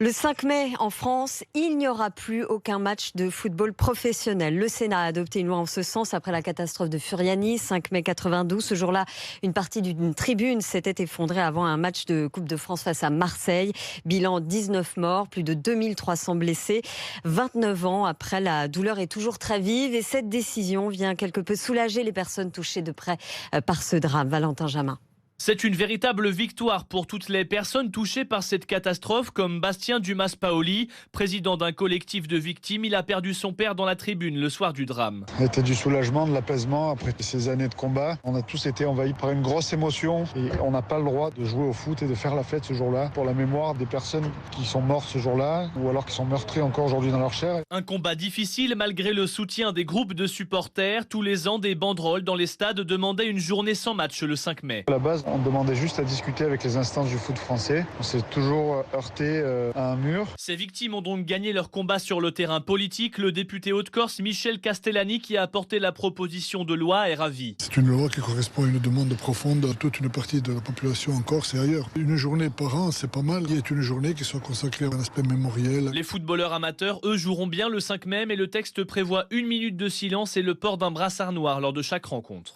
Le 5 mai, en France, il n'y aura plus aucun match de football professionnel. Le Sénat a adopté une loi en ce sens après la catastrophe de Furiani, 5 mai 92. Ce jour-là, une partie d'une tribune s'était effondrée avant un match de Coupe de France face à Marseille. Bilan 19 morts, plus de 2300 blessés. 29 ans après, la douleur est toujours très vive et cette décision vient quelque peu soulager les personnes touchées de près par ce drame. Valentin Jamin. C'est une véritable victoire pour toutes les personnes touchées par cette catastrophe, comme Bastien Dumas-Paoli, président d'un collectif de victimes. Il a perdu son père dans la tribune le soir du drame. C'était du soulagement, de l'apaisement après ces années de combat. On a tous été envahis par une grosse émotion et on n'a pas le droit de jouer au foot et de faire la fête ce jour-là pour la mémoire des personnes qui sont mortes ce jour-là ou alors qui sont meurtries encore aujourd'hui dans leur chair. Un combat difficile malgré le soutien des groupes de supporters. Tous les ans, des banderoles dans les stades demandaient une journée sans match le 5 mai. À la base, on demandait juste à discuter avec les instances du foot français. On s'est toujours heurté à un mur. Ces victimes ont donc gagné leur combat sur le terrain politique. Le député Haute-Corse Michel Castellani, qui a apporté la proposition de loi, est ravi. C'est une loi qui correspond à une demande profonde à toute une partie de la population en Corse et ailleurs. Une journée par an, c'est pas mal. Il y a une journée qui soit consacrée à un aspect mémoriel. Les footballeurs amateurs, eux, joueront bien le 5 mai, mais le texte prévoit 1 minute de silence et le port d'un brassard noir lors de chaque rencontre.